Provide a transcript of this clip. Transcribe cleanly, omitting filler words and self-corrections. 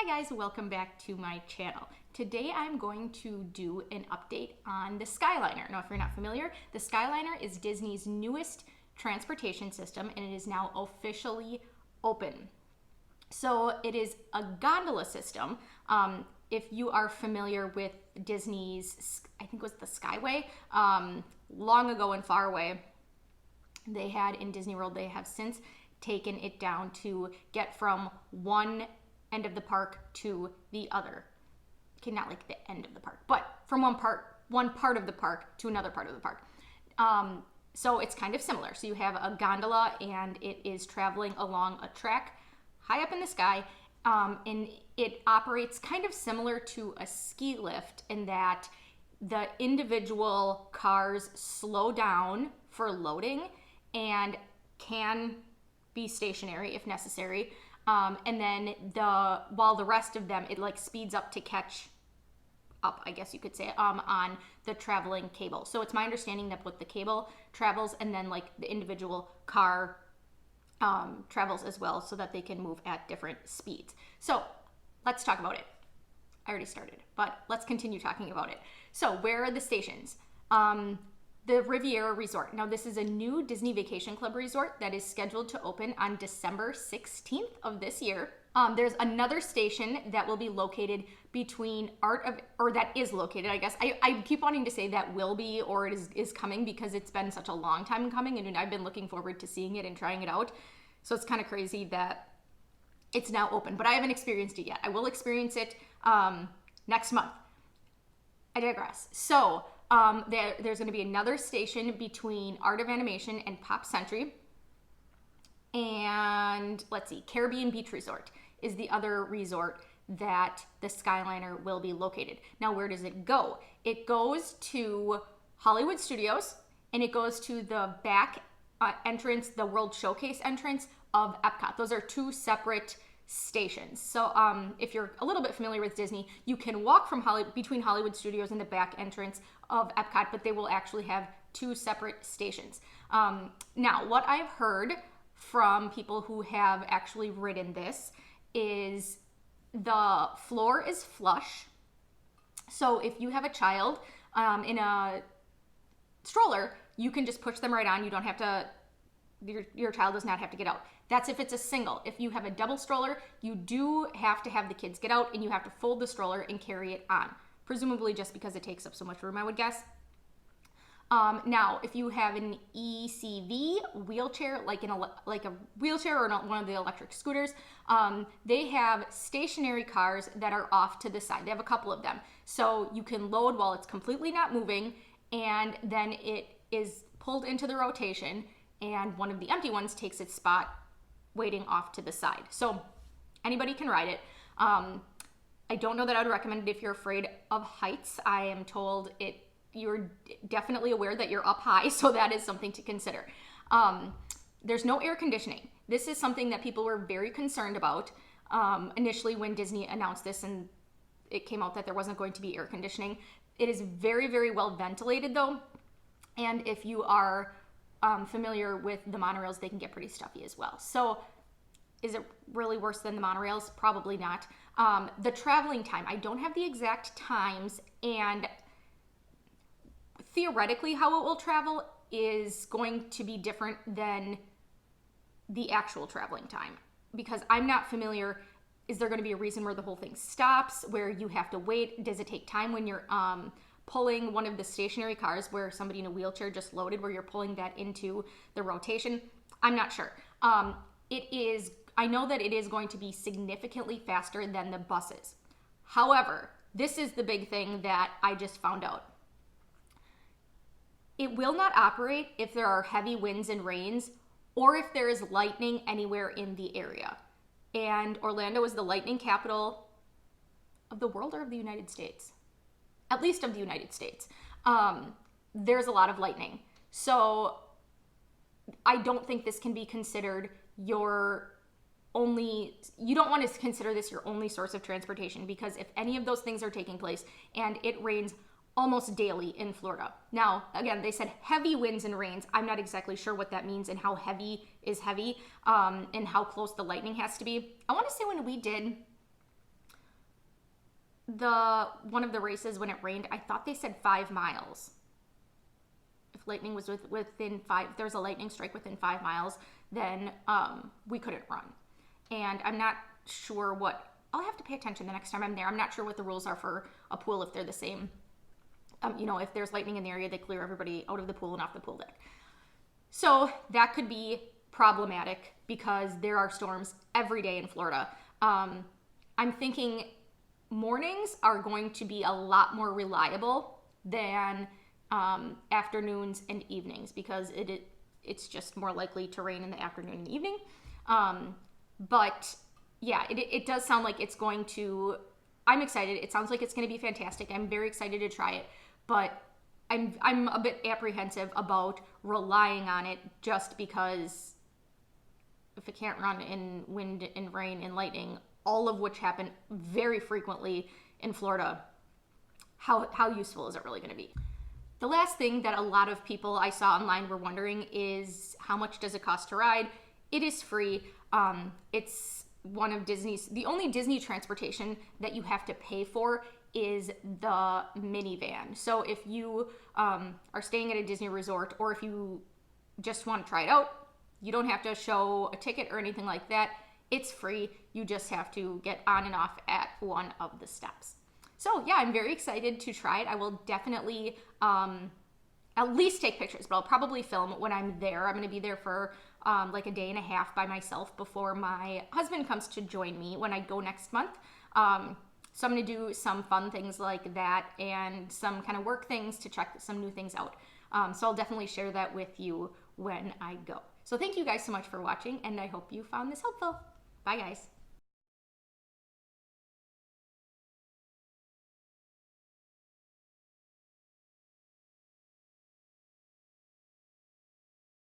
Hi guys, welcome back to my channel. Today I'm going to do an update on the Skyliner. Now if you're not familiar, the Skyliner is Disney's newest transportation system and it is now officially open. So it is a gondola system. If you are familiar with Disney's, I think it was the Skyway, long ago and far away, they had in Disney World, they have since taken it down to get from one end of the park to the other. Okay, not like the end of the park, but from one part of the park to another part of the park. So it's kind of similar. So you have a gondola and it is traveling along a track high up in the sky. And it operates kind of similar to a ski lift in that the individual cars slow down for loading and can be stationary if necessary. And then while the rest of them, it like speeds up to catch up, I guess you could say, on the traveling cable. So it's my understanding that with the cable travels and then like the individual car travels as well so that they can move at different speeds. So let's talk about it. I already started, but let's continue talking about it. So where are the stations? The Riviera Resort. Now this is a new Disney Vacation Club resort that is scheduled to open on December 16th of this year. There's another station that will be located between that is located, I guess. I keep wanting to say that will be or it is coming because it's been such a long time coming and I've been looking forward to seeing it and trying it out. So it's kind of crazy that it's now open, but I haven't experienced it yet. I will experience it next month. I digress. So there's going to be another station between Art of Animation and Pop Century. And let's see, Caribbean Beach Resort is the other resort that the Skyliner will be located. Now, where does it go? It goes to Hollywood Studios and it goes to the back entrance, the World Showcase entrance of Epcot. Those are two separate stations. So if you're a little bit familiar with Disney, you can walk from between Hollywood Studios and the back entrance of Epcot, but they will actually have two separate stations. Now, what I've heard from people who have actually ridden this is the floor is flush. So if you have a child in a stroller, you can just push them right on. You don't have to, your child does not have to get out. That's if it's a single. If you have a double stroller, you do have to have the kids get out and you have to fold the stroller and carry it on. Presumably just because it takes up so much room, I would guess. Now, if you have an ECV wheelchair, like a wheelchair or not one of the electric scooters, they have stationary cars that are off to the side. They have a couple of them. So you can load while it's completely not moving, and then it is pulled into the rotation, and one of the empty ones takes its spot waiting off to the side. So anybody can ride it. I don't know that I would recommend it if you're afraid of heights. I am told you're definitely aware that you're up high, so that is something to consider. There's no air conditioning. This is something that people were very concerned about initially when Disney announced this and it came out that there wasn't going to be air conditioning. It is very, very well ventilated though, and if you are familiar with the monorails, they can get pretty stuffy as well. So is it really worse than the monorails? Probably not. The traveling time, I don't have the exact times, and theoretically how it will travel is going to be different than the actual traveling time because I'm not familiar. Is there going to be a reason where the whole thing stops, where you have to wait? Does it take time when you're pulling one of the stationary cars where somebody in a wheelchair just loaded, where you're pulling that into the rotation? I'm not sure. I know that it is going to be significantly faster than the buses. However, this is the big thing that I just found out. It will not operate if there are heavy winds and rains or if there is lightning anywhere in the area. And Orlando is the lightning capital of the world or of the United States? At least of the United States. There's a lot of lightning. So I don't think this can be considered you don't want to consider this your only source of transportation, because if any of those things are taking place and it rains almost daily in Florida. Now, again, they said heavy winds and rains. I'm not exactly sure what that means and how heavy is heavy and how close the lightning has to be. I want to say when we did one of the races when it rained, I thought they said 5 miles. If lightning was within 5, if there's a lightning strike within 5 miles, then we couldn't run. And I'm not sure I'll have to pay attention the next time I'm there. I'm not sure what the rules are for a pool, if they're the same. If there's lightning in the area, they clear everybody out of the pool and off the pool deck. So that could be problematic because there are storms every day in Florida. I'm thinking mornings are going to be a lot more reliable than afternoons and evenings, because it's just more likely to rain in the afternoon and evening. But yeah, it does sound like it's going to, I'm excited. It sounds like it's going to be fantastic. I'm very excited to try it, but I'm a bit apprehensive about relying on it, just because if it can't run in wind and rain and lightning, all of which happen very frequently in Florida, how useful is it really going to be? The last thing that a lot of people I saw online were wondering is, how much does it cost to ride? It is free. It's one of the only Disney transportation that you have to pay for is the minivan. So if you are staying at a Disney resort, or if you just want to try it out, you don't have to show a ticket or anything like that. It's free. You just have to get on and off at one of the steps. So yeah, I'm very excited to try it. I will definitely at least take pictures, but I'll probably film when I'm there. I'm going to be there for like a day and a half by myself before my husband comes to join me when I go next month. So I'm going to do some fun things like that and some kind of work things to check some new things out. So I'll definitely share that with you when I go. So thank you guys so much for watching, and I hope you found this helpful. Bye guys.